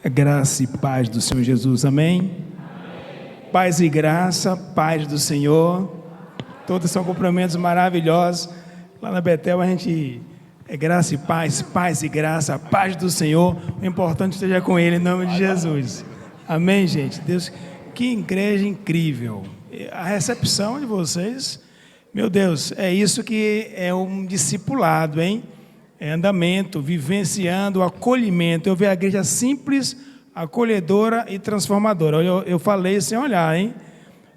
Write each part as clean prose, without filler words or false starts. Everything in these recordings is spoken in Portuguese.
A graça e paz do Senhor Jesus, amém? Paz e graça, paz do Senhor. Todos são cumprimentos maravilhosos. Lá na Betel a gente é graça e paz, paz e graça, paz do Senhor. O importante esteja com Ele, em nome de Jesus. Amém, gente? Deus, que igreja incrível. A recepção de vocês, meu Deus, é isso que é um discipulado, hein? É andamento, vivenciando o acolhimento. Eu vejo a igreja simples, acolhedora e transformadora. Eu falei sem olhar, hein?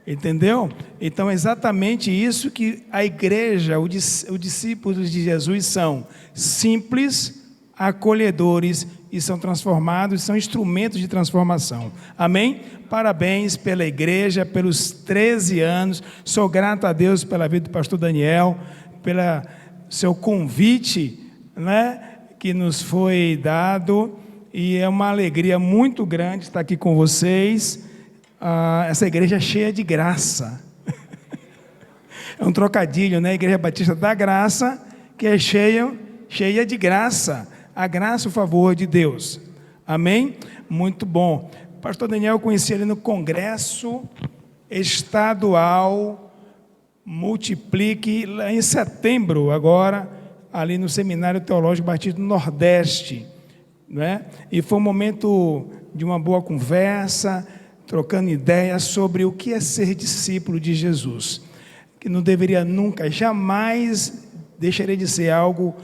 Entendeu? Então é exatamente isso que a igreja, os discípulos de Jesus são: simples, acolhedores e são transformados, são instrumentos de transformação. Amém? Parabéns pela igreja, pelos 13 anos. Sou grato a Deus pela vida do pastor Daniel, pelo seu convite, né, que nos foi dado, e é uma alegria muito grande estar aqui com vocês. Essa igreja é cheia de graça. É um trocadilho, né? Igreja Batista da Graça, que é cheia de graça. A graça e o favor de Deus. Amém? Muito bom. Pastor Daniel, eu conheci ele no Congresso Estadual Multiplique, lá em setembro, agora, ali no Seminário Teológico Batista do Nordeste, né? E foi um momento de uma boa conversa, trocando ideias sobre o que é ser discípulo de Jesus, que não deveria nunca, jamais deixaria de ser algo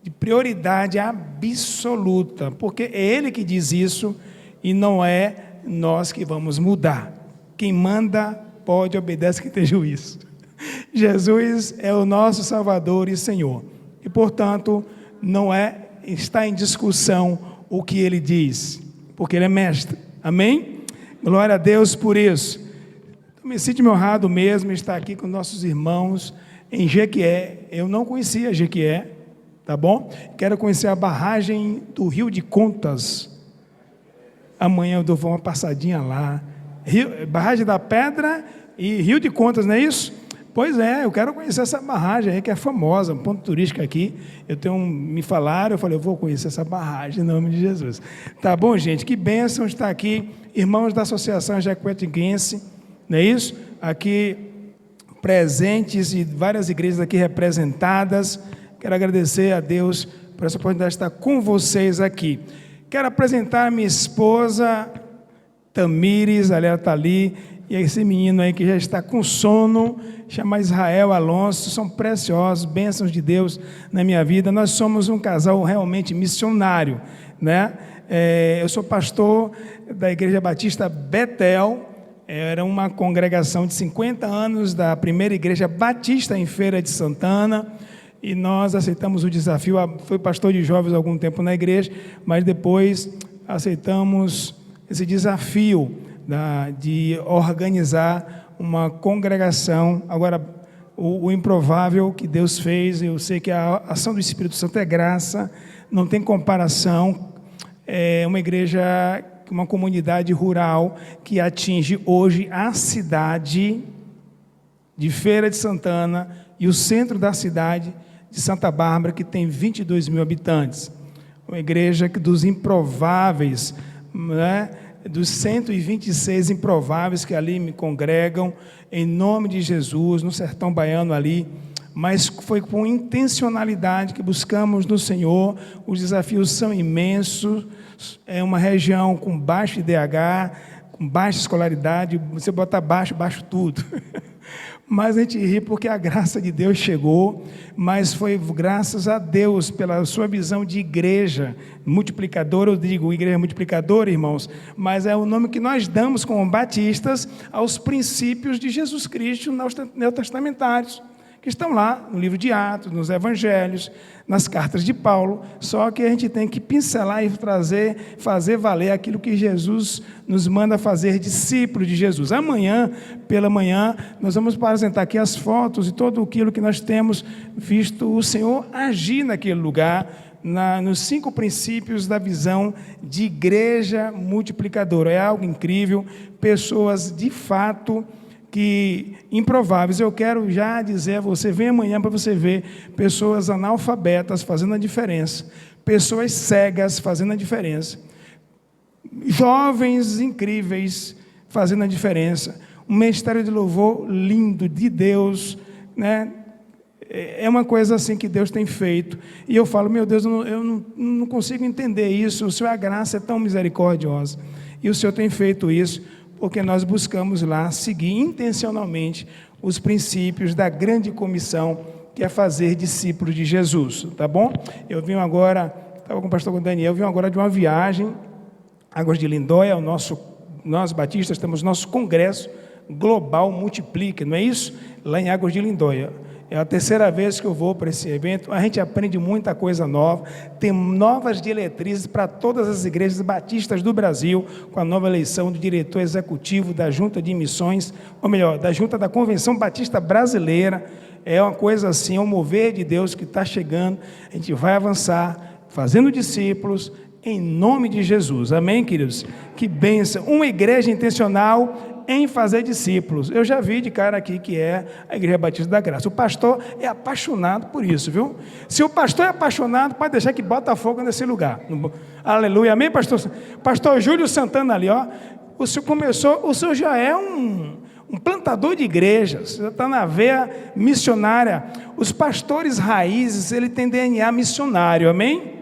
de prioridade absoluta, porque é Ele que diz isso e não é nós que vamos mudar. Quem manda pode, obedece quem tem juízo. Jesus é o nosso Salvador e Senhor. E, portanto, não está em discussão o que Ele diz, porque Ele é mestre. Amém? Glória a Deus por isso. Eu me sinto honrado mesmo estar aqui com nossos irmãos em Jequié. Eu não conhecia Jequié, tá bom? Quero conhecer a barragem do Rio de Contas. Amanhã eu dou uma passadinha lá. Barragem da Pedra e Rio de Contas, não é isso? Pois é, eu quero conhecer essa barragem aí, que é famosa, um ponto turístico aqui. Me falaram, eu falei, eu vou conhecer essa barragem, em nome de Jesus. Tá bom, gente? Que bênção estar aqui, irmãos da Associação Jacuetinguense, não é isso? Aqui presentes e várias igrejas aqui representadas. Quero agradecer a Deus por essa oportunidade de estar com vocês aqui. Quero apresentar minha esposa, Tamires, ela está ali, e esse menino aí que já está com sono, chama Israel Alonso. São preciosos, bênçãos de Deus na minha vida. Nós somos um casal realmente missionário, né? Eu sou pastor da Igreja Batista Betel. Era uma congregação de 50 anos da primeira Igreja Batista em Feira de Santana, e nós aceitamos o desafio. Fui pastor de jovens há algum tempo na igreja, mas depois aceitamos esse desafio de organizar uma congregação. Agora, o improvável que Deus fez, eu sei que a ação do Espírito Santo é graça, não tem comparação. É uma igreja, uma comunidade rural que atinge hoje a cidade de Feira de Santana e o centro da cidade de Santa Bárbara, que tem 22 mil habitantes. Uma igreja dos improváveis, né? Dos 126 improváveis que ali me congregam, em nome de Jesus, no sertão baiano ali, mas foi com intencionalidade que buscamos no Senhor. Os desafios são imensos, é uma região com baixo IDH, com baixa escolaridade, você bota baixo tudo. Mas a gente ri porque a graça de Deus chegou, mas foi graças a Deus pela sua visão de igreja multiplicadora. Eu digo igreja multiplicadora, irmãos, mas é o nome que nós damos como batistas aos princípios de Jesus Cristo neotestamentários, que estão lá no livro de Atos, nos evangelhos, nas cartas de Paulo. Só que a gente tem que pincelar e fazer valer aquilo que Jesus nos manda fazer, discípulo de Jesus. Amanhã, pela manhã, nós vamos apresentar aqui as fotos e tudo aquilo que nós temos visto o Senhor agir naquele lugar, nos 5 princípios da visão de igreja multiplicadora. É algo incrível, pessoas de fato que improváveis. Eu quero já dizer a você, vem amanhã para você ver pessoas analfabetas fazendo a diferença, pessoas cegas fazendo a diferença, jovens incríveis fazendo a diferença, um ministério de louvor lindo de Deus, né? É uma coisa assim que Deus tem feito, e eu falo, meu Deus, eu não consigo entender isso, o Senhor, a graça é tão misericordiosa, e o Senhor tem feito isso, porque nós buscamos lá seguir intencionalmente os princípios da grande comissão, que é fazer discípulos de Jesus, tá bom? Eu vim agora, estava com o pastor Daniel, eu vim agora de uma viagem, Águas de Lindóia, nós batistas temos nosso congresso global Multiplica, não é isso? Lá em Águas de Lindóia. É a terceira vez que eu vou para esse evento, a gente aprende muita coisa nova, tem novas diretrizes para todas as igrejas batistas do Brasil, com a nova eleição do diretor executivo da Junta de Missões, ou melhor, da Junta da Convenção Batista Brasileira. É uma coisa assim, é um mover de Deus que está chegando, a gente vai avançar, fazendo discípulos, em nome de Jesus, amém, queridos? Que bênção, uma igreja intencional em fazer discípulos. Eu já vi de cara aqui que é a Igreja Batista da Graça. O pastor é apaixonado por isso, viu? Se o pastor é apaixonado, pode deixar que bota fogo nesse lugar. Aleluia, amém, pastor? Pastor Júlio Santana ali, ó. O senhor já é um plantador de igrejas, já está na veia missionária. Os pastores raízes, ele tem DNA missionário, amém?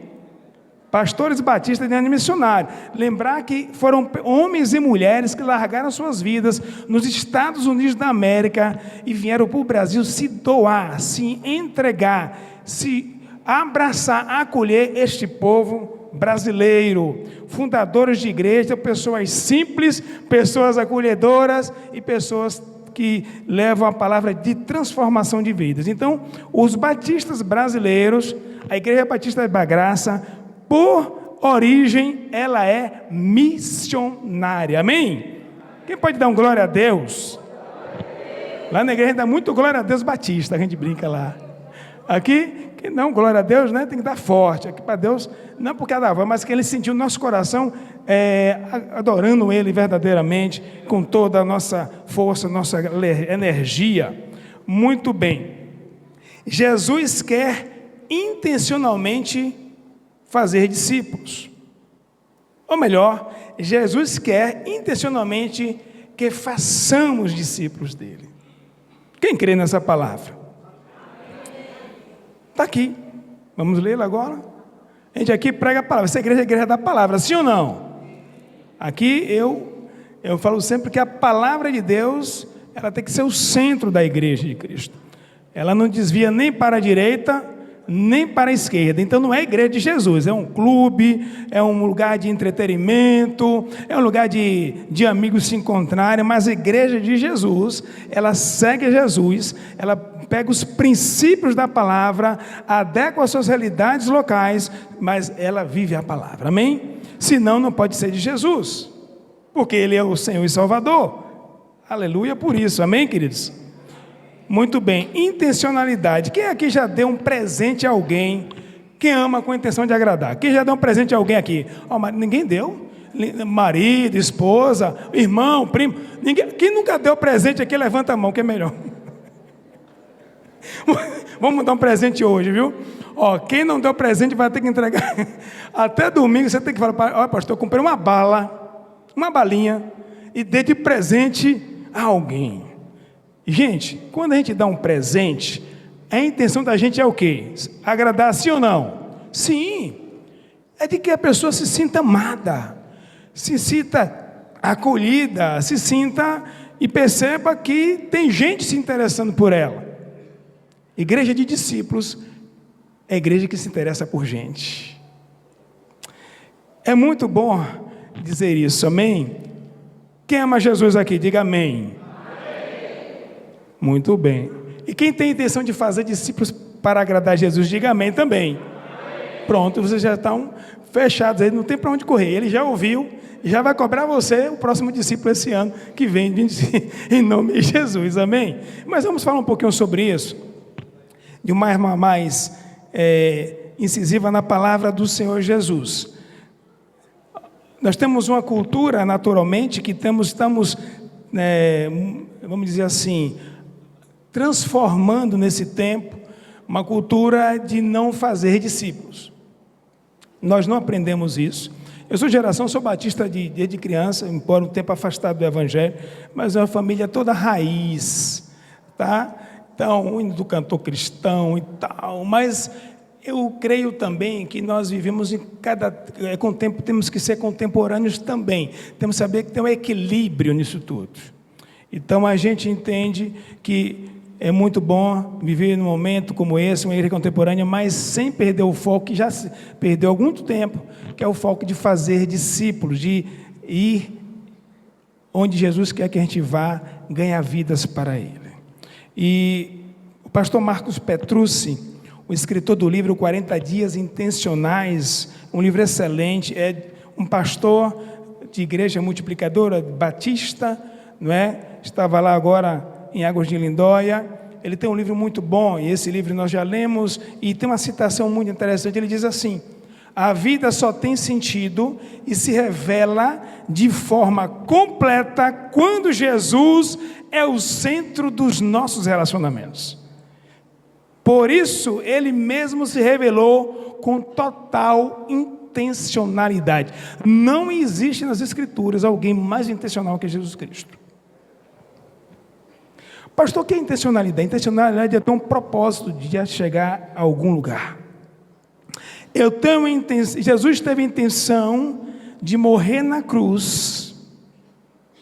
Pastores batistas de DNA missionário. Lembrar que foram homens e mulheres que largaram suas vidas nos Estados Unidos da América e vieram para o Brasil se doar, se entregar, se abraçar, acolher este povo brasileiro. Fundadores de igreja, pessoas simples, pessoas acolhedoras e pessoas que levam a palavra de transformação de vidas. Então, os batistas brasileiros, a Igreja Batista da Graça, por origem, ela é missionária, amém? Quem pode dar um glória a Deus? Lá na igreja dá muito glória a Deus batista, a gente brinca lá. Aqui, que não, glória a Deus, né? Tem que dar forte, aqui para Deus, não por causa da voz, mas que Ele sentiu no nosso coração, adorando Ele verdadeiramente, com toda a nossa força, nossa energia. Muito bem, Jesus quer intencionalmente fazer discípulos, ou melhor, Jesus quer intencionalmente que façamos discípulos dele. Quem crê nessa palavra? Está aqui, vamos lê-la agora. A gente aqui prega a palavra, essa igreja é a igreja da palavra, sim ou não? Aqui eu falo sempre que a palavra de Deus, ela tem que ser o centro da igreja de Cristo, ela não desvia nem para a direita, nem para a esquerda. Então não é a igreja de Jesus, é um clube, é um lugar de entretenimento, é um lugar de amigos se encontrarem, mas a igreja de Jesus, ela segue Jesus, ela pega os princípios da palavra, adequa às suas realidades locais, mas ela vive a palavra, amém? Senão não pode ser de Jesus, porque Ele é o Senhor e Salvador, aleluia por isso, amém, queridos? Muito bem, intencionalidade. Quem aqui já deu um presente a alguém? Quem ama com a intenção de agradar? Quem já deu um presente a alguém aqui? Oh, mas ninguém deu? Marido, esposa, irmão, primo. Ninguém. Quem nunca deu presente aqui, levanta a mão, que é melhor. Vamos dar um presente hoje, viu? Ó, quem não deu presente vai ter que entregar. Até domingo você tem que falar, ó, pastor, eu comprei uma balinha, e dei de presente a alguém. Gente, quando a gente dá um presente, a intenção da gente é o quê? Agradar, sim ou não? Sim. É de que a pessoa se sinta amada, se sinta acolhida, se sinta e perceba que tem gente se interessando por ela. Igreja de discípulos é a igreja que se interessa por gente. É muito bom dizer isso, amém? Quem ama Jesus aqui, diga amém. Muito bem. E quem tem intenção de fazer discípulos para agradar Jesus, diga amém também. Amém. Pronto, vocês já estão fechados aí, não tem para onde correr. Ele já ouviu, já vai cobrar você o próximo discípulo esse ano que vem, em nome de Jesus, amém? Mas vamos falar um pouquinho sobre isso, de uma forma mais incisiva na palavra do Senhor Jesus. Nós temos uma cultura, naturalmente, que estamos vamos dizer assim, transformando nesse tempo uma cultura de não fazer discípulos. Nós não aprendemos isso. Eu sou batista desde criança, embora um tempo afastado do Evangelho, mas é uma família toda raiz, tá? Então, indo do cantor cristão e tal, mas eu creio também que nós vivemos com o tempo, temos que ser contemporâneos também, temos que saber que tem um equilíbrio nisso tudo. Então, a gente entende que é muito bom viver num momento como esse, uma igreja contemporânea, mas sem perder o foco, que já se perdeu há algum tempo, que é o foco de fazer discípulos, de ir onde Jesus quer que a gente vá, ganhar vidas para Ele. E o pastor Marcos Petrucci, o escritor do livro 40 Dias Intencionais, um livro excelente, é um pastor de igreja multiplicadora, batista, não é? Estava lá agora em Águas de Lindóia. Ele tem um livro muito bom, e esse livro nós já lemos, e tem uma citação muito interessante. Ele diz assim: a vida só tem sentido e se revela de forma completa quando Jesus é o centro dos nossos relacionamentos. Por isso, ele mesmo se revelou com total intencionalidade. Não existe nas Escrituras alguém mais intencional que Jesus Cristo. Pastor, o que é intencionalidade? Intencionalidade é ter um propósito de chegar a algum lugar. Jesus teve a intenção de morrer na cruz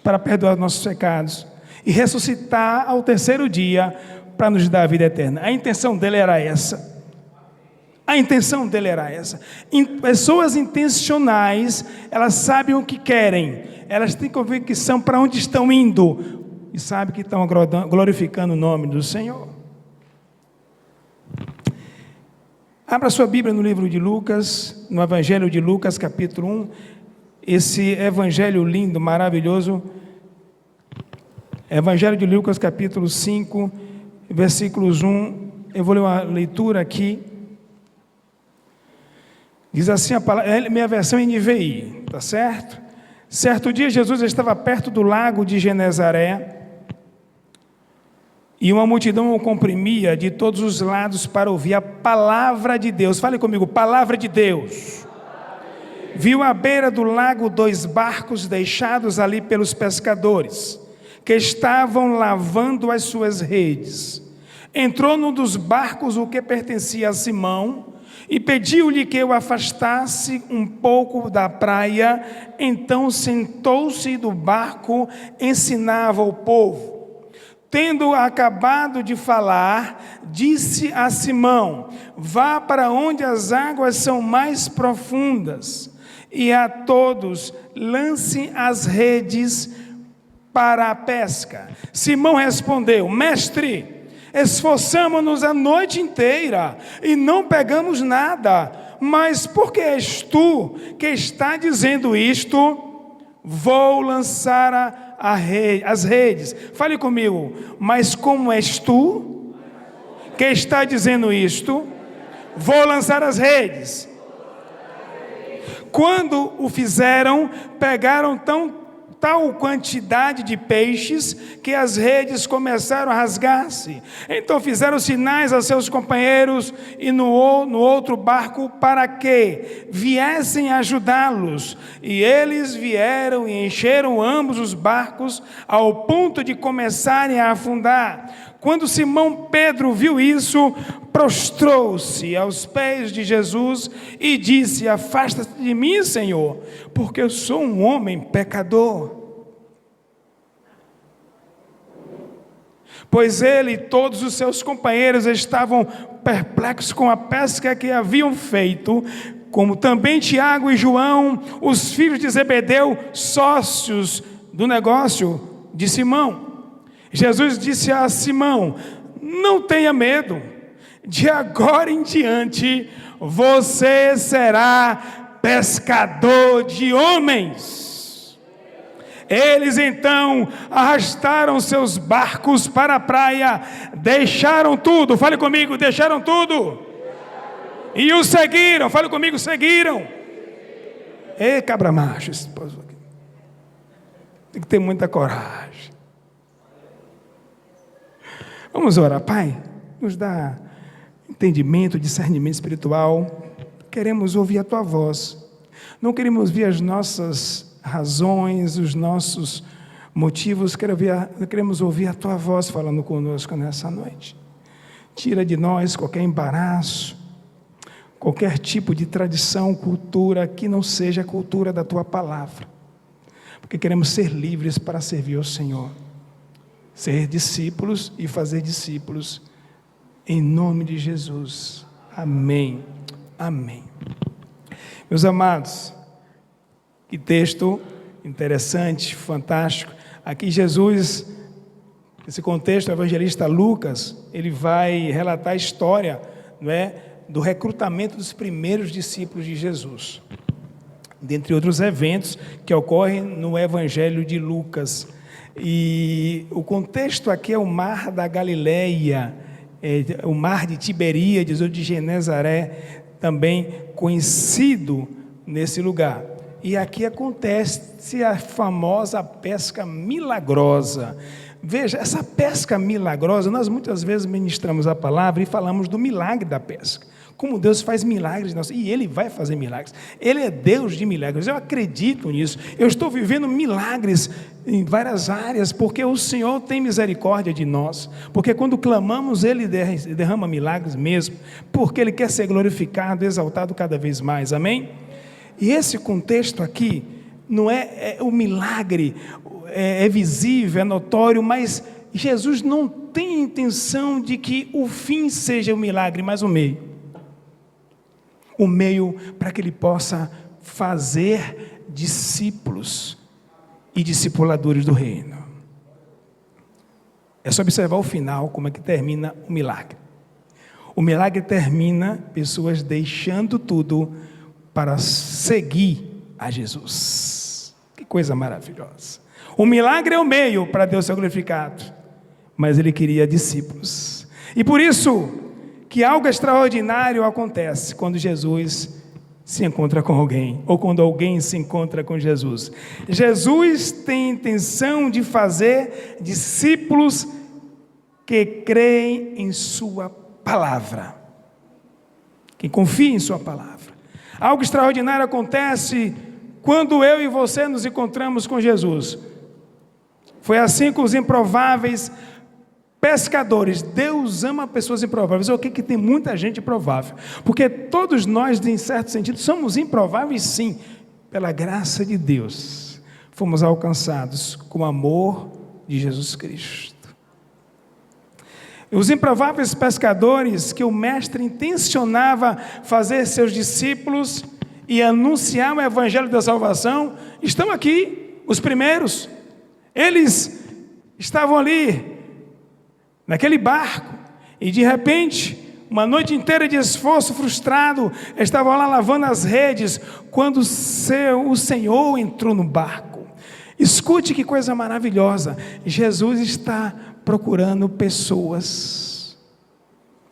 para perdoar nossos pecados e ressuscitar ao terceiro dia para nos dar a vida eterna. A intenção dele era essa. Pessoas intencionais, elas sabem o que querem, elas têm convicção para onde estão indo e sabem que estão glorificando o nome do Senhor. Abra sua Bíblia no livro de Lucas, no Evangelho de Lucas, capítulo 1. Esse evangelho lindo, maravilhoso. Evangelho de Lucas, capítulo 5, versículos 1. Eu vou ler uma leitura aqui. Diz assim a palavra, minha versão em NVI, tá certo? Certo dia, Jesus estava perto do lago de Genezaré, e uma multidão o comprimia de todos os lados para ouvir a palavra de Deus. Fale comigo, palavra de Deus. Viu à beira do lago 2 barcos deixados ali pelos pescadores, que estavam lavando as suas redes. Entrou num dos barcos, o que pertencia a Simão, e pediu-lhe que o afastasse um pouco da praia. Então sentou-se do barco, ensinava o povo. Tendo acabado de falar, disse a Simão: vá para onde as águas são mais profundas, e a todos lance as redes para a pesca. Simão respondeu: mestre, esforçamo-nos a noite inteira e não pegamos nada, mas por que és tu que está dizendo isto? Vou lançar as redes. Fale comigo, mas como és tu que está dizendo isto? Vou lançar as redes. Quando o fizeram, pegaram tal quantidade de peixes que as redes começaram a rasgar-se. Então fizeram sinais a seus companheiros e no outro barco para que viessem ajudá-los. E eles vieram e encheram ambos os barcos ao ponto de começarem a afundar. Quando Simão Pedro viu isso, prostrou-se aos pés de Jesus e disse: afasta-te de mim, Senhor, porque eu sou um homem pecador. Pois ele e todos os seus companheiros estavam perplexos com a pesca que haviam feito, como também Tiago e João, os filhos de Zebedeu, sócios do negócio de Simão. Jesus disse a Simão: não tenha medo, de agora em diante você será pescador de homens. Eles então arrastaram seus barcos para a praia, deixaram tudo, fale comigo, deixaram tudo, e o seguiram, fale comigo, seguiram. Ei, cabra macho, esse povo aqui tem que ter muita coragem. Vamos orar. Pai, nos dá entendimento, discernimento espiritual. Queremos ouvir a Tua voz. Não queremos ver as nossas razões, os nossos motivos, queremos ouvir a Tua voz falando conosco nessa noite. Tira de nós qualquer embaraço, qualquer tipo de tradição, cultura que não seja a cultura da Tua palavra, porque queremos ser livres para servir ao Senhor, ser discípulos e fazer discípulos, em nome de Jesus, amém, amém. Meus amados, que texto interessante, fantástico. Aqui Jesus, nesse contexto, o evangelista Lucas, ele vai relatar a história, não é, do recrutamento dos primeiros discípulos de Jesus, dentre outros eventos que ocorrem no Evangelho de Lucas. E o contexto aqui é o mar da Galileia, o mar de Tiberíades ou de Genezaré, também conhecido nesse lugar. E aqui acontece a famosa pesca milagrosa. Veja, essa pesca milagrosa, nós muitas vezes ministramos a palavra e falamos do milagre da pesca. Como Deus faz milagres, e Ele vai fazer milagres. Ele é Deus de milagres, eu acredito nisso. Eu estou vivendo milagres em várias áreas, porque o Senhor tem misericórdia de nós. Porque quando clamamos, Ele derrama milagres mesmo, porque Ele quer ser glorificado, exaltado cada vez mais, amém? E esse contexto aqui, não é o milagre, é visível, é notório, mas Jesus não tem intenção de que o fim seja o milagre, mas o meio. O meio para que Ele possa fazer discípulos e discipuladores do reino. É só observar o final, como é que termina o milagre. O milagre termina pessoas deixando tudo para seguir a Jesus. Que coisa maravilhosa. O milagre é o meio para Deus ser glorificado, mas Ele queria discípulos. E por isso que algo extraordinário acontece quando Jesus se encontra com alguém, ou quando alguém se encontra com Jesus. Jesus tem intenção de fazer discípulos que creem em sua palavra, que confiem em sua palavra. Algo extraordinário acontece quando eu e você nos encontramos com Jesus. Foi assim com os improváveis pescadores. Deus ama pessoas improváveis. O que tem muita gente improvável? Porque todos nós, em certo sentido, somos improváveis, sim. Pela graça de Deus, fomos alcançados com o amor de Jesus Cristo. Os improváveis pescadores que o mestre intencionava fazer seus discípulos e anunciar o evangelho da salvação, estão aqui, os primeiros. Eles estavam ali, naquele barco, e de repente, uma noite inteira de esforço frustrado, estavam lá lavando as redes, quando o Senhor entrou no barco. Escute que coisa maravilhosa, Jesus está procurando pessoas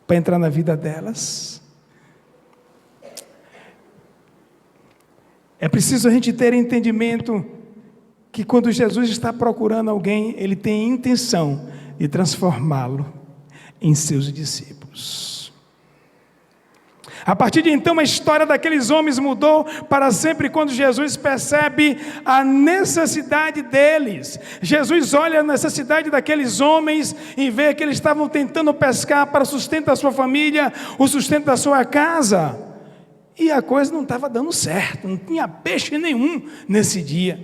para entrar na vida delas. É preciso a gente ter entendimento que quando Jesus está procurando alguém, Ele tem a intenção de transformá-lo em seus discípulos. A partir de então, a história daqueles homens mudou para sempre quando Jesus percebe a necessidade deles. Jesus olha a necessidade daqueles homens e vê que eles estavam tentando pescar para o sustento da sua família, o sustento da sua casa. E a coisa não estava dando certo, não tinha peixe nenhum nesse dia.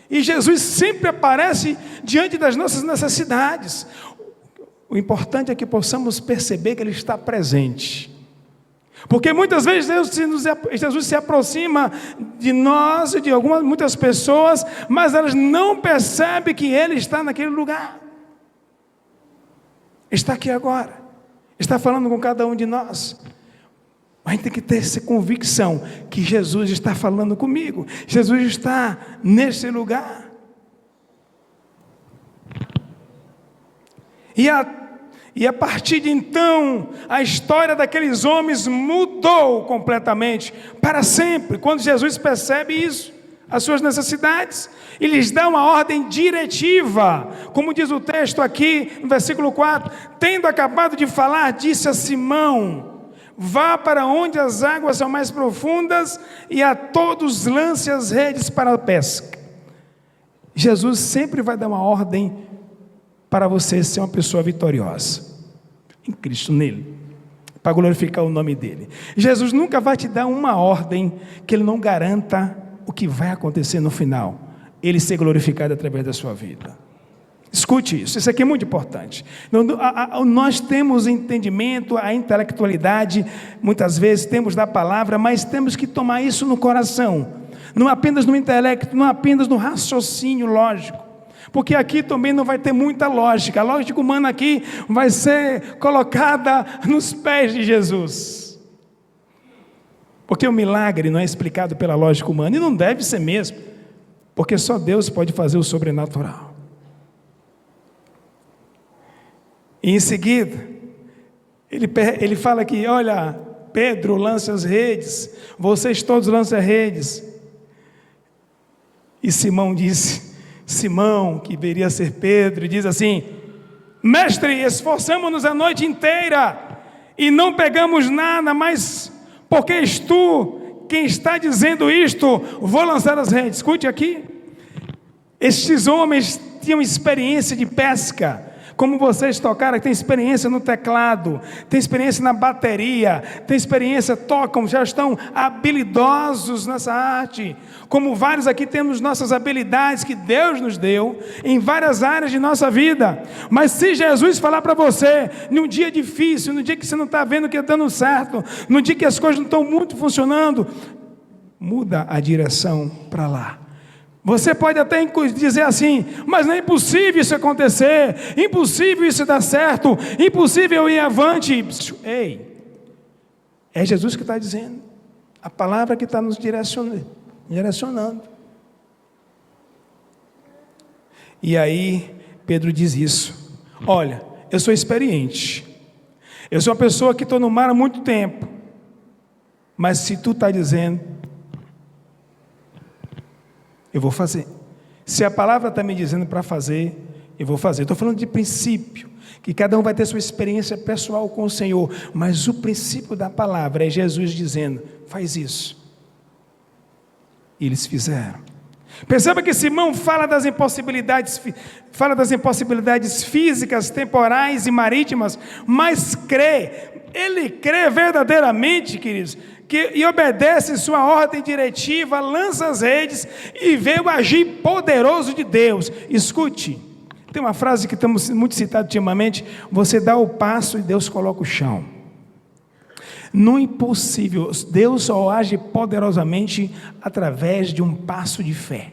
E Jesus sempre aparece diante das nossas necessidades. O importante é que possamos perceber que Ele está presente. Porque muitas vezes Jesus se aproxima de nós e de muitas pessoas, mas elas não percebem que Ele está naquele lugar. Está aqui agora. Está falando com cada um de nós. Mas a gente tem que ter essa convicção que Jesus está falando comigo. Jesus está nesse lugar. E a partir de então, a história daqueles homens mudou completamente, para sempre. Quando Jesus percebe isso, as suas necessidades, e lhes dá uma ordem diretiva. Como diz o texto aqui, no versículo 4, tendo acabado de falar, disse a Simão: Vá para onde as águas são mais profundas e a todos lance as redes para a pesca. Jesus sempre vai dar uma ordem para você ser uma pessoa vitoriosa em Cristo, nele, para glorificar o nome dele. Jesus nunca vai te dar uma ordem que ele não garanta o que vai acontecer no final, ele ser glorificado através da sua vida. Escute isso aqui é muito importante. Nós temos entendimento, a intelectualidade, muitas vezes temos da palavra, mas temos que tomar isso no coração, não apenas no intelecto, não apenas no raciocínio lógico, porque aqui também não vai ter muita lógica. A lógica humana aqui vai ser colocada nos pés de Jesus, porque o milagre não é explicado pela lógica humana, e não deve ser mesmo, porque só Deus pode fazer o sobrenatural. E em seguida, ele fala aqui, olha, Pedro, lança as redes, vocês todos lançam as redes. E Simão disse, Simão, que deveria ser Pedro, diz assim, mestre, esforçamo-nos a noite inteira, e não pegamos nada, mas porque és tu quem está dizendo isto, vou lançar as redes. Escute aqui, estes homens tinham experiência de pesca, como vocês tocaram, tem experiência no teclado, tem experiência na bateria, tem experiência, tocam, já estão habilidosos nessa arte, como vários aqui temos nossas habilidades que Deus nos deu, em várias áreas de nossa vida. Mas se Jesus falar para você, num dia difícil, no dia que você não está vendo que está dando certo, no dia que as coisas não estão muito funcionando, muda a direção para lá. Você pode até dizer assim, mas não é impossível isso acontecer, impossível isso dar certo, impossível ir avante. Ei, é Jesus que está dizendo, a palavra que está nos direcionando. E aí Pedro diz isso, olha, eu sou experiente, eu sou uma pessoa que estou no mar há muito tempo, mas se tu está dizendo, eu vou fazer. Se a palavra está me dizendo para fazer, eu vou fazer. Estou falando de princípio, que cada um vai ter sua experiência pessoal com o Senhor, mas o princípio da palavra é Jesus dizendo, faz isso. E eles fizeram. Perceba que Simão fala das impossibilidades físicas, temporais e marítimas, mas ele crê verdadeiramente, queridos, e obedece sua ordem diretiva, lança as redes e vê o agir poderoso de Deus. Escute, tem uma frase que estamos muito citando ultimamente, você dá o passo e Deus coloca o chão. No impossível, Deus só age poderosamente através de um passo de fé.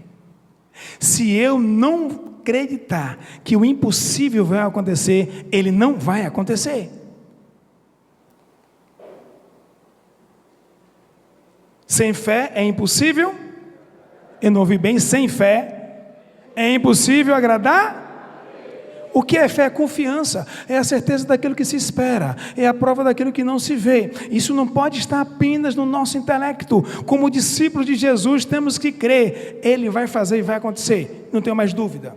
Se eu não acreditar que o impossível vai acontecer, ele não vai acontecer. Sem fé é impossível, eu não ouvi bem, sem fé é impossível agradar. O que é fé? É confiança, é a certeza daquilo que se espera, é a prova daquilo que não se vê. Isso não pode estar apenas no nosso intelecto. Como discípulos de Jesus temos que crer, Ele vai fazer e vai acontecer, não tenho mais dúvida.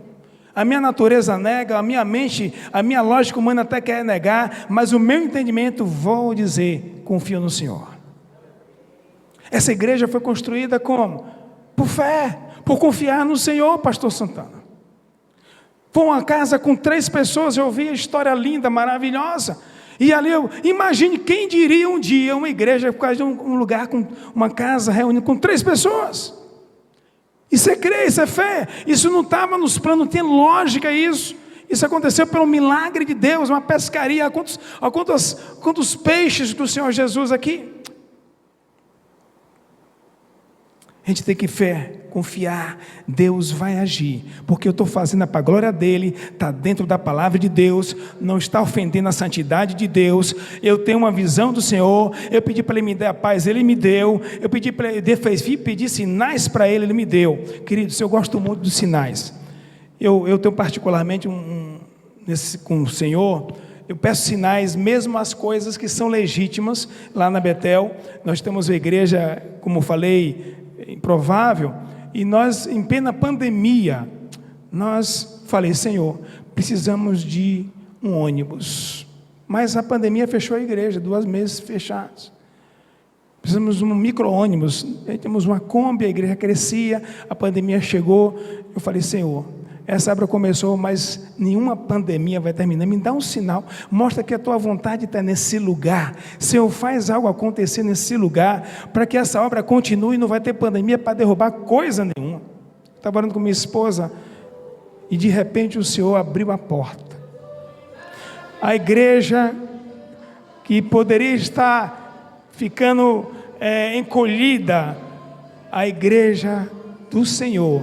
A minha natureza nega, a minha mente, a minha lógica humana até quer negar, mas o meu entendimento, vou dizer, confio no Senhor. Essa igreja foi construída como? Por fé, por confiar no Senhor, pastor Santana. Foi uma casa com 3 pessoas, eu ouvi a história linda, maravilhosa. E ali, imagine, quem diria um dia uma igreja por causa de um lugar, com uma casa reunida com 3 pessoas. Isso é crer, isso é fé. Isso não estava nos planos, não tinha lógica isso. Isso aconteceu pelo milagre de Deus, uma pescaria. Quantos peixes do Senhor Jesus aqui? A gente tem que confiar, Deus vai agir, porque eu estou fazendo para a glória dEle, está dentro da palavra de Deus, não está ofendendo a santidade de Deus, eu tenho uma visão do Senhor, eu pedi para Ele me dar a paz, Ele me deu, eu pedi para Ele, pedir sinais para Ele, Ele me deu. Queridos, eu gosto muito dos sinais, eu tenho particularmente com o Senhor, eu peço sinais, mesmo as coisas que são legítimas. Lá na Betel, nós temos uma igreja, como eu falei, improvável, e nós, em plena pandemia, falei, Senhor, precisamos de um ônibus, Mas a pandemia fechou a igreja, 2 meses fechados. Precisamos de um micro-ônibus, temos uma Kombi, a igreja crescia, a pandemia chegou. Eu falei, Senhor, essa obra começou, mas nenhuma pandemia vai terminar. Me dá um sinal, mostra que a tua vontade está nesse lugar. Senhor, faz algo acontecer nesse lugar, para que essa obra continue e não vai ter pandemia para derrubar coisa nenhuma. Estava orando com minha esposa, e de repente o Senhor abriu a porta. A igreja, que poderia estar ficando encolhida, a igreja do Senhor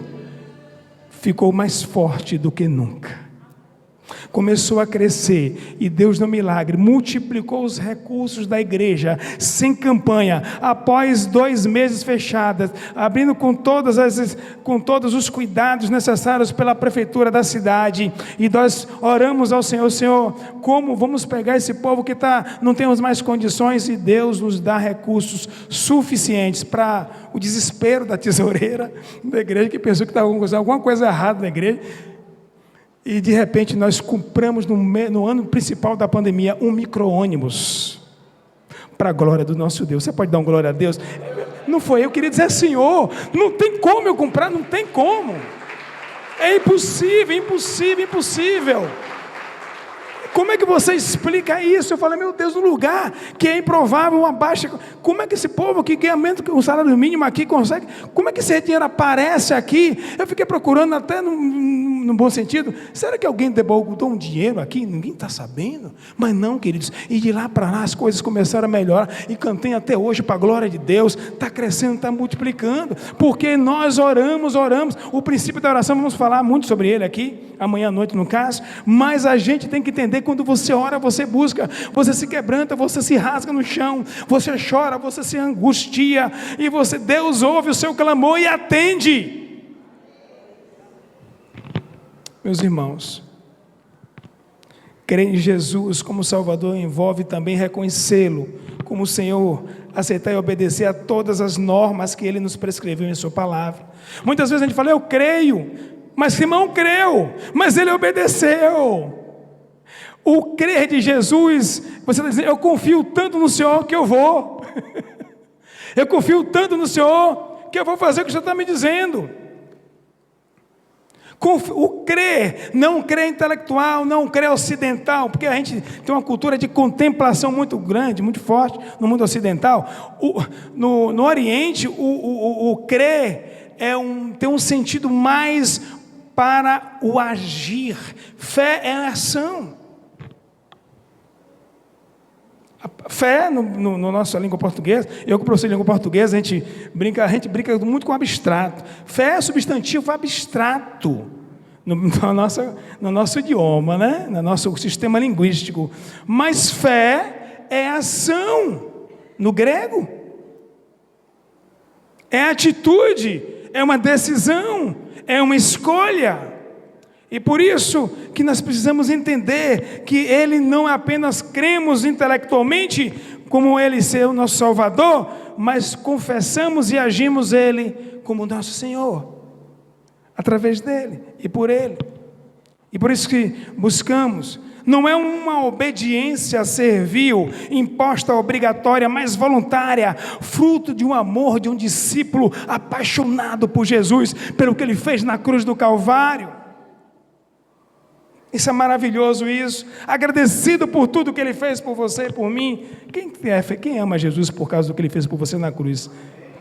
ficou mais forte do que nunca. Começou a crescer, e Deus, no milagre, multiplicou os recursos da igreja, sem campanha, após 2 meses fechadas, abrindo com todos os cuidados necessários pela prefeitura da cidade. E nós oramos ao Senhor, Senhor, como vamos pegar esse povo que não temos mais condições, e Deus nos dá recursos suficientes para o desespero da tesoureira da igreja, que pensou que estava alguma coisa errada na igreja. E de repente nós compramos no ano principal da pandemia um micro-ônibus, para a glória do nosso Deus. Você pode dar uma glória a Deus? Não foi eu, queria dizer, Senhor, não tem como eu comprar, não tem como, é impossível, impossível, impossível. Como é que você explica isso? Eu falei, meu Deus, no lugar que é improvável, uma baixa, como é que esse povo que ganha menos que um salário mínimo aqui consegue, como é que esse dinheiro aparece aqui? Eu fiquei procurando até no bom sentido, será que alguém devolveu um dinheiro aqui? Ninguém está sabendo, mas não, queridos, e de lá para lá as coisas começaram a melhorar, e cantei até hoje para a glória de Deus, está crescendo, está multiplicando, porque nós oramos, o princípio da oração, vamos falar muito sobre ele aqui, amanhã à noite no caso, mas a gente tem que entender, quando você ora, você busca, você se quebranta, você se rasga no chão, você chora, você se angustia, e Deus ouve o seu clamor e atende. Meus irmãos, crer em Jesus como Salvador envolve também reconhecê-lo como Senhor, aceitar e obedecer a todas as normas que Ele nos prescreveu em sua palavra. Muitas vezes a gente fala, eu creio, mas Simão creu, mas ele obedeceu. O crer de Jesus, você está dizendo, eu confio tanto no Senhor que eu vou, eu confio tanto no Senhor que eu vou fazer o que o Senhor está me dizendo. O crer, não crer intelectual, não crer ocidental, porque a gente tem uma cultura de contemplação muito grande, muito forte no mundo ocidental. No Oriente, o crer tem um sentido mais para o agir. Fé é ação. Fé, no nossa língua portuguesa, eu que professor de língua portuguesa, a gente brinca muito com abstrato. Fé é substantivo abstrato no nosso idioma, né? No nosso sistema linguístico. Mas fé é ação, no grego. É atitude, é uma decisão, é uma escolha. E por isso que nós precisamos entender que Ele não apenas cremos intelectualmente, como Ele ser o nosso Salvador, mas confessamos e agimos Ele como nosso Senhor, através dEle e por Ele. E por isso que buscamos, não é uma obediência servil, imposta, obrigatória, mas voluntária, fruto de um amor de um discípulo apaixonado por Jesus, pelo que Ele fez na cruz do Calvário. Isso é maravilhoso, isso. Agradecido por tudo que Ele fez por você e por mim. Quem ama Jesus por causa do que Ele fez por você na cruz?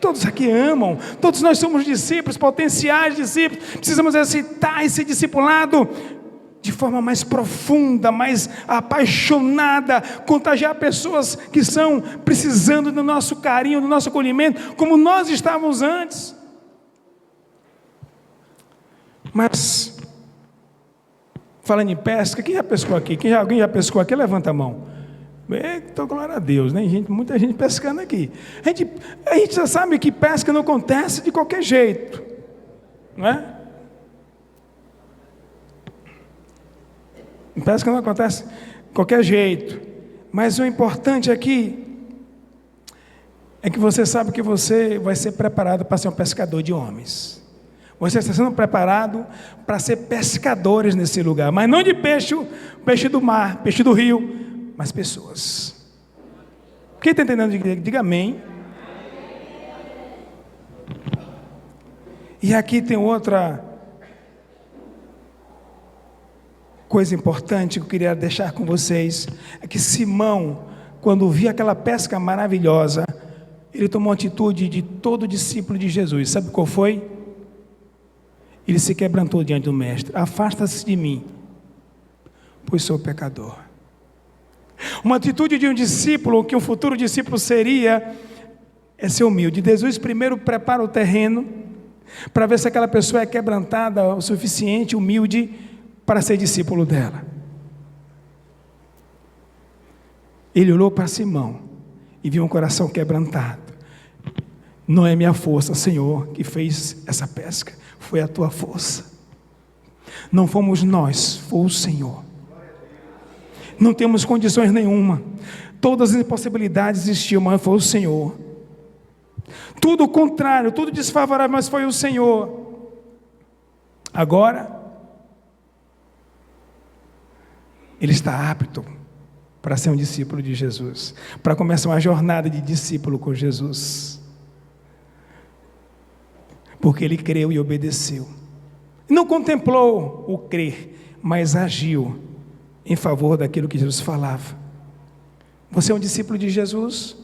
Todos aqui amam. Todos nós somos discípulos, potenciais discípulos. Precisamos exercitar esse discipulado de forma mais profunda, mais apaixonada. Contagiar pessoas que estão precisando do nosso carinho, do nosso acolhimento, como nós estávamos antes. Mas... falando em pesca, quem já pescou aqui? Alguém já pescou aqui? Levanta a mão. Eita, glória a Deus, né? Muita gente pescando aqui. A gente já sabe que pesca não acontece de qualquer jeito, não é? Pesca não acontece de qualquer jeito. Mas o importante aqui é que você sabe que você vai ser preparado para ser um pescador de homens. Você está sendo preparado para ser pescadores nesse lugar, mas não de peixe do mar, peixe do rio, mais pessoas. Quem está entendendo, diga amém. E aqui tem outra coisa importante que eu queria deixar com vocês, é que Simão, quando viu aquela pesca maravilhosa, ele tomou a atitude de todo discípulo de Jesus. Sabe qual foi? Ele se quebrantou diante do mestre. Afasta-se de mim, pois sou pecador. Uma atitude de um discípulo, que um futuro discípulo seria, é ser humilde. Jesus primeiro prepara o terreno, para ver se aquela pessoa é quebrantada o suficiente, humilde, para ser discípulo dela. Ele olhou para Simão e viu um coração quebrantado. Não é minha força, Senhor, que fez essa pesca, foi a tua força. Não fomos nós, foi o Senhor. Não temos condições nenhuma, todas as impossibilidades existiam, mas foi o Senhor. Tudo o contrário, tudo desfavorável, mas foi o Senhor. Agora, ele está apto para ser um discípulo de Jesus, para começar uma jornada de discípulo com Jesus, porque ele creu e obedeceu. Não contemplou o crer, mas agiu em favor daquilo que Jesus falava. Você é um discípulo de Jesus?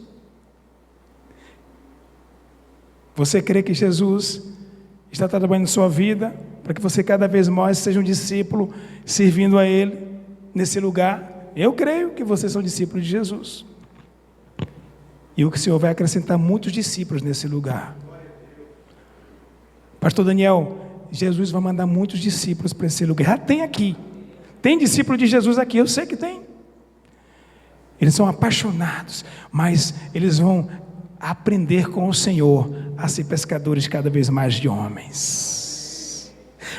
Você crê que Jesus está trabalhando na sua vida para que você cada vez mais seja um discípulo servindo a Ele nesse lugar? Eu creio que vocês são discípulos de Jesus. E o Senhor vai acrescentar muitos discípulos nesse lugar. Pastor Daniel, Jesus vai mandar muitos discípulos para esse lugar. Já tem aqui. Tem discípulo de Jesus aqui, eu sei que tem. Eles são apaixonados, mas eles vão aprender com o Senhor a ser pescadores cada vez mais de homens.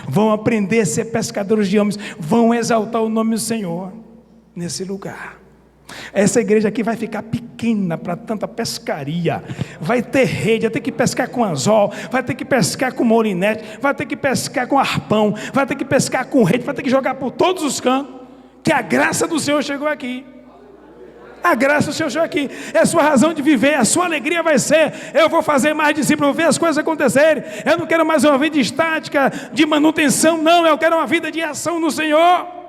Vão aprender a ser pescadores de homens, vão exaltar o nome do Senhor nesse lugar. Essa igreja aqui vai ficar pequena para tanta pescaria. Vai ter rede, vai ter que pescar com anzol, vai ter que pescar com molinete, vai ter que pescar com arpão, vai ter que pescar com rede, vai ter que jogar por todos os cantos, que a graça do Senhor chegou aqui. A graça do Senhor chegou aqui. É a sua razão de viver, a sua alegria vai ser: eu vou fazer mais discípulos, ver as coisas acontecerem. Eu não quero mais uma vida estática, de manutenção, não, eu quero uma vida de ação no Senhor.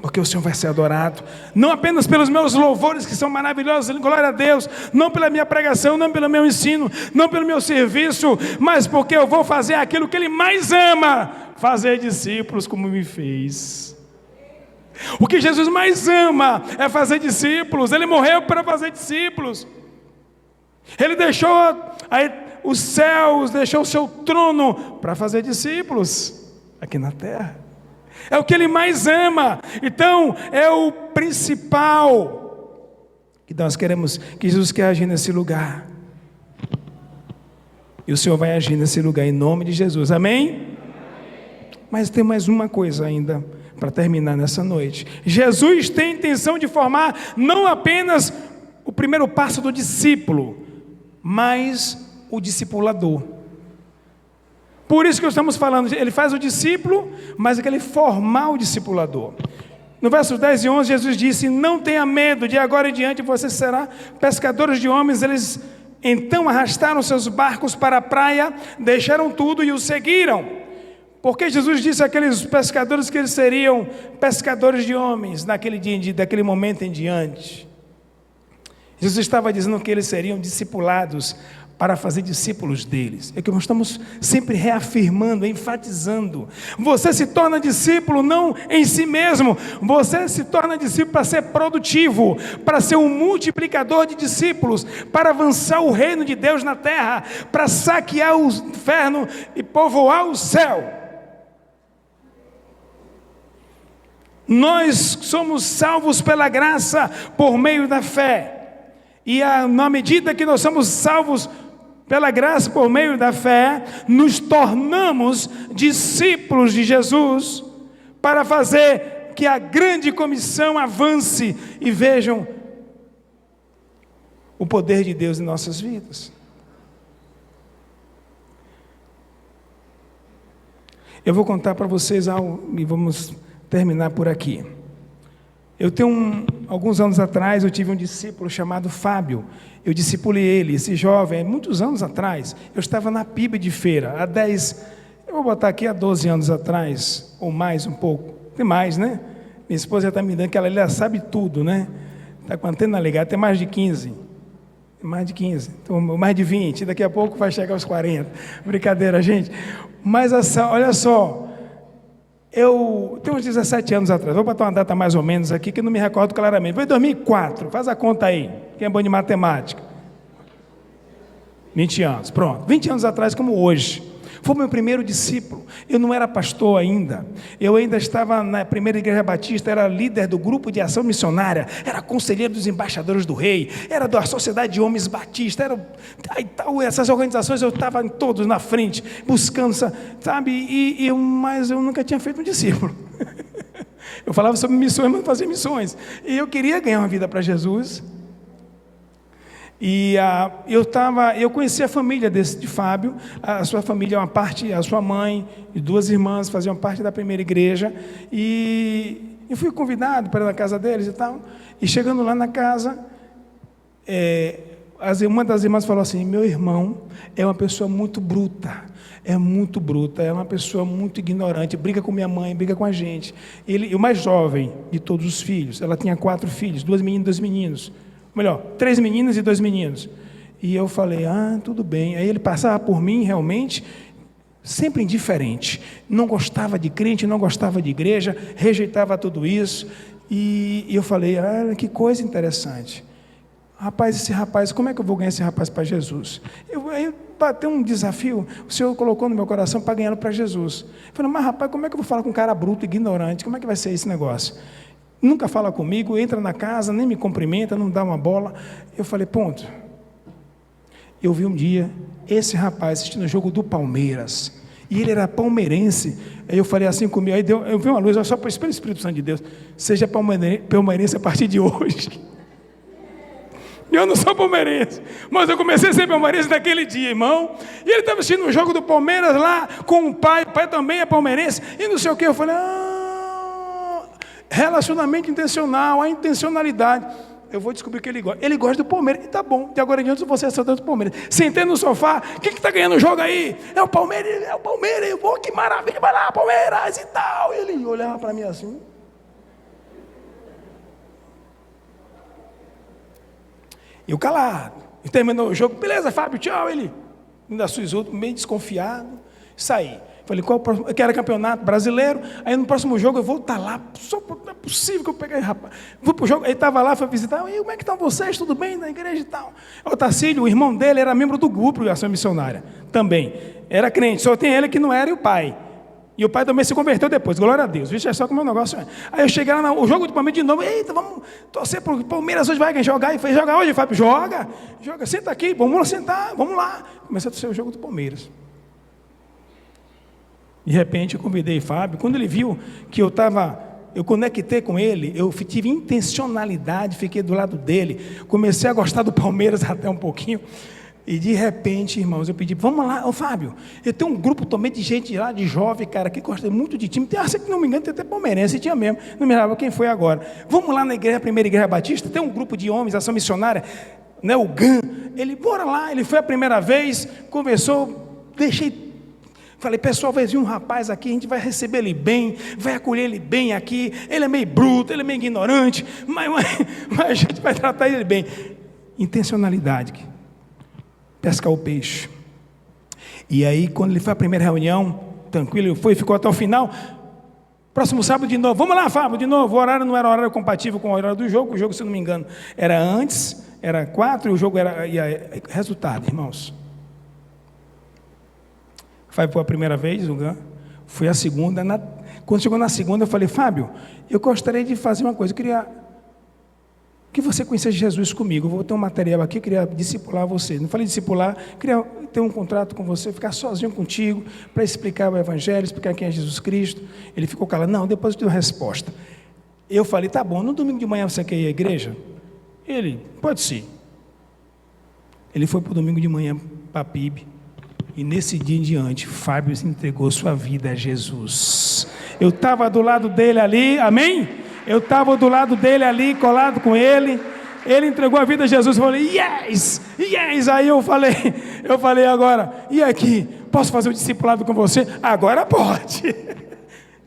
Porque o Senhor vai ser adorado, não apenas pelos meus louvores que são maravilhosos, glória a Deus, não pela minha pregação, não pelo meu ensino, não pelo meu serviço, mas porque eu vou fazer aquilo que Ele mais ama, fazer discípulos como me fez. O que Jesus mais ama é fazer discípulos. Ele morreu para fazer discípulos. Ele deixou os céus, deixou o seu trono para fazer discípulos aqui na terra. É o que Ele mais ama. Então é o principal que nós queremos, que Jesus quer agir nesse lugar. E o Senhor vai agir nesse lugar em nome de Jesus, amém? Mas tem mais uma coisa ainda para terminar nessa noite. Jesus tem a intenção de formar não apenas o primeiro passo do discípulo, mas o discipulador. Por isso que estamos falando, ele faz o discípulo, mas é que ele formar o discipulador. No versos 10 e 11, Jesus disse: não tenha medo, de agora em diante você será pescadores de homens. Eles então arrastaram seus barcos para a praia, deixaram tudo e o seguiram. Porque Jesus disse àqueles pescadores que eles seriam pescadores de homens naquele dia, daquele momento em diante. Jesus estava dizendo que eles seriam discipulados para fazer discípulos deles. É que nós estamos sempre reafirmando, enfatizando. Você se torna discípulo não em si mesmo, você se torna discípulo para ser produtivo, para ser um multiplicador de discípulos, para avançar o reino de Deus na terra, para saquear o inferno e povoar o céu. Nós somos salvos pela graça por meio da fé. E na medida que nós somos salvos pela graça por meio da fé, nos tornamos discípulos de Jesus para fazer que a grande comissão avance e vejam o poder de Deus em nossas vidas. Eu vou contar para vocês algo e vamos terminar por aqui. Eu tenho alguns anos atrás, eu tive um discípulo chamado Fábio. Eu discipulei ele, esse jovem, muitos anos atrás. Eu estava na PIB de feira, eu vou botar aqui há 12 anos atrás, ou mais um pouco. Tem mais, né? Minha esposa já está me dando que ela já sabe tudo, né? Está com a antena ligada, tem mais de 15. Mais de 15, então, mais de 20, daqui a pouco vai chegar aos 40. Brincadeira, gente. Mas olha só, eu tenho uns 17 anos atrás, vou botar uma data mais ou menos aqui, que eu não me recordo claramente. Foi em 2004, faz a conta aí, quem é bom de matemática. 20 anos, pronto. 20 anos atrás, como hoje. Foi meu primeiro discípulo. Eu não era pastor ainda. Eu ainda estava na primeira igreja batista, era líder do grupo de ação missionária, era conselheiro dos embaixadores do rei, era da Sociedade de Homens Batista, essas organizações eu estava em todos na frente, buscando, sabe? Mas eu nunca tinha feito um discípulo. Eu falava sobre missões, mas não fazia missões. E eu queria ganhar uma vida para Jesus. E eu conheci a família de Fábio. A sua família é uma parte, a sua mãe e 2 irmãs faziam parte da primeira igreja, e eu fui convidado para ir na casa deles e tal, e chegando lá na casa, uma das irmãs falou assim: meu irmão é uma pessoa muito bruta, é uma pessoa muito ignorante, briga com minha mãe, briga com a gente. Ele, o mais jovem de todos os filhos, ela tinha 4 filhos, 2 meninas e 2 meninos, melhor, 3 meninas e 2 meninos. E eu falei, tudo bem. Aí ele passava por mim, realmente, sempre indiferente. Não gostava de crente, não gostava de igreja, rejeitava tudo isso. E eu falei, que coisa interessante. Rapaz, esse rapaz, como é que eu vou ganhar esse rapaz para Jesus? Aí bateu um desafio, o Senhor colocou no meu coração para ganhá-lo para Jesus. Eu falei, mas rapaz, como é que eu vou falar com um cara bruto, ignorante? Como é que vai ser esse negócio? Nunca fala comigo, entra na casa, nem me cumprimenta, não dá uma bola. Eu falei, ponto. Eu vi um dia esse rapaz assistindo o jogo do Palmeiras, e ele era palmeirense. Aí eu falei assim comigo, aí eu vi uma luz, só para o Espírito Santo de Deus, seja palmeirense a partir de hoje. Eu não sou palmeirense, mas eu comecei a ser palmeirense naquele dia, irmão. E ele estava assistindo o jogo do Palmeiras lá com o pai também é palmeirense, e não sei o que. Eu falei, relacionamento intencional, a intencionalidade. Eu vou descobrir que ele gosta. Ele gosta do Palmeiras, e tá bom, de agora em diante você é só do Palmeiras. Sentei no sofá, quem que está ganhando o jogo aí? É o Palmeiras, eu vou, que maravilha, vai lá, Palmeiras e tal. E ele olhava para mim assim. Eu calado. E terminou o jogo, beleza, Fábio, tchau. Ele, ainda suizou, meio desconfiado, saí. Falei, qual o próximo? Eu quero campeonato brasileiro. Aí no próximo jogo eu vou estar lá. Não é possível que eu peguei, rapaz. Vou pro jogo, ele estava lá, foi visitar. E como é que estão vocês? Tudo bem na igreja e tal? O Tacílio, o irmão dele, era membro do grupo de ação missionária. Também. Era crente, só tem ele que não era, e o pai. E o pai também se converteu depois, glória a Deus. Vixe, é só como o negócio é. Aí eu cheguei lá no jogo de Palmeiras de novo. Eita, vamos torcer para o Palmeiras hoje, vai jogar. E falei, joga hoje, Fábio? Joga, senta aqui, vamos lá sentar, vamos lá. Comecei a torcer o jogo do Palmeiras. De repente eu convidei Fábio. Quando ele viu que eu conectei com ele, eu tive intencionalidade, fiquei do lado dele, comecei a gostar do Palmeiras até um pouquinho. E de repente, irmãos, eu pedi, vamos lá, Fábio, eu tenho um grupo também de gente lá, de jovem, cara, que gosta muito de time. Se não me engano, tem até palmeirense, tinha mesmo, não me lembro quem foi agora. Vamos lá na igreja, primeira igreja batista, tem um grupo de homens, ação missionária, né, o GAN. Ele, bora lá, ele foi a primeira vez, conversou, falei, pessoal, vai vir um rapaz aqui, a gente vai receber ele bem, vai acolher ele bem aqui, ele é meio bruto, ele é meio ignorante, mas a gente vai tratar ele bem. Intencionalidade, pescar o peixe. E aí, quando ele foi à primeira reunião, tranquilo, ele foi e ficou até o final. Próximo sábado de novo, vamos lá, Fábio, de novo. O horário não era horário compatível com o horário do jogo, o jogo, se não me engano, era antes, era 4, e o jogo era resultado, irmãos. Fábio foi a primeira vez, foi a segunda. Quando chegou na segunda, eu falei, Fábio, eu gostaria de fazer uma coisa, eu queria que você conhecesse Jesus comigo. Eu vou ter um material aqui, eu queria discipular você. Não falei discipular, queria ter um contrato com você, ficar sozinho contigo, para explicar o Evangelho, explicar quem é Jesus Cristo. Ele ficou calado, não, depois eu tenho resposta. Eu falei, tá bom, no domingo de manhã você quer ir à igreja? Ele, pode ser. Ele foi para o domingo de manhã para a PIB. E nesse dia em diante, Fábio entregou sua vida a Jesus. Eu estava do lado dele ali, amém? Eu estava do lado dele ali, colado com ele. Ele entregou a vida a Jesus. Eu falei, yes, yes. Aí eu falei agora, e aqui? Posso fazer o discipulado com você? Agora pode.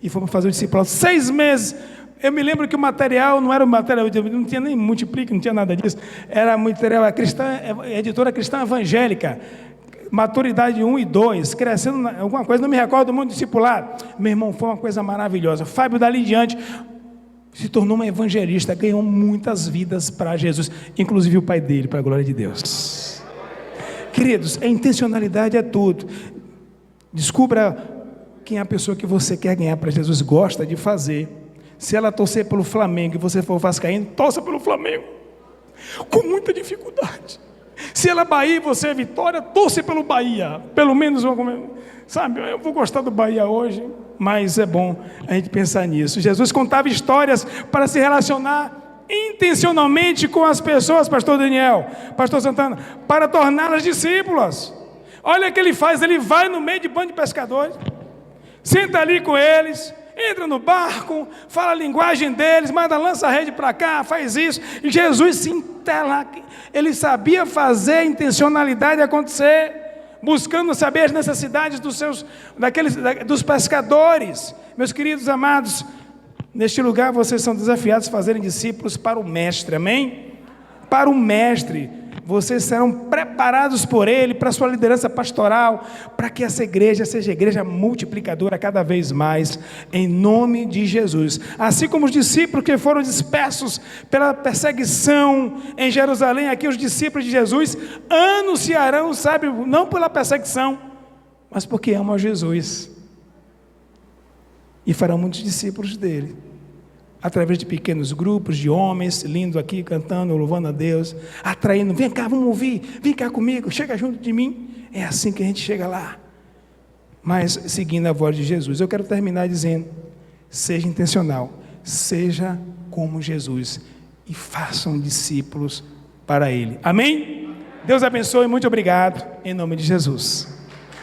E fomos fazer o discipulado 6 meses. Eu me lembro que o material não era o material, não tinha nem Multiplique, não tinha nada disso. Era material editora cristã evangélica. Maturidade 1 e 2, crescendo alguma coisa, não me recordo muito discipular. Meu irmão, foi uma coisa maravilhosa. Fábio, dali em diante, se tornou um evangelista, ganhou muitas vidas para Jesus, inclusive o pai dele, para a glória de Deus. Queridos, a intencionalidade é tudo. Descubra quem é a pessoa que você quer ganhar para Jesus, gosta de fazer. Se ela torcer pelo Flamengo e você for vascaíno, torça pelo Flamengo, com muita dificuldade. Se ela Bahia e você é Vitória, torce pelo Bahia, pelo menos, sabe, eu vou gostar do Bahia hoje, mas é bom a gente pensar nisso. Jesus contava histórias para se relacionar intencionalmente com as pessoas, pastor Daniel, pastor Santana, para torná-las discípulas. Olha o que ele faz, ele vai no meio de bando de pescadores, senta ali com eles, entra no barco, fala a linguagem deles, lança a rede para cá, faz isso, e Jesus se entela, ele sabia fazer a intencionalidade acontecer, buscando saber as necessidades dos pescadores. Meus queridos amados, neste lugar vocês são desafiados a fazerem discípulos para o Mestre, amém? Para o Mestre, vocês serão preparados por Ele, para a sua liderança pastoral, para que essa igreja seja igreja multiplicadora cada vez mais, em nome de Jesus. Assim como os discípulos que foram dispersos pela perseguição em Jerusalém, aqui os discípulos de Jesus anunciarão, sabe, não pela perseguição, mas porque amam a Jesus, e farão muitos discípulos dele, através de pequenos grupos de homens, lindo aqui, cantando, louvando a Deus, atraindo, vem cá, vamos ouvir, vem cá comigo, chega junto de mim. É assim que a gente chega lá, mas seguindo a voz de Jesus. Eu quero terminar dizendo, seja intencional, seja como Jesus, e façam discípulos para Ele, amém? Deus abençoe, muito obrigado, em nome de Jesus.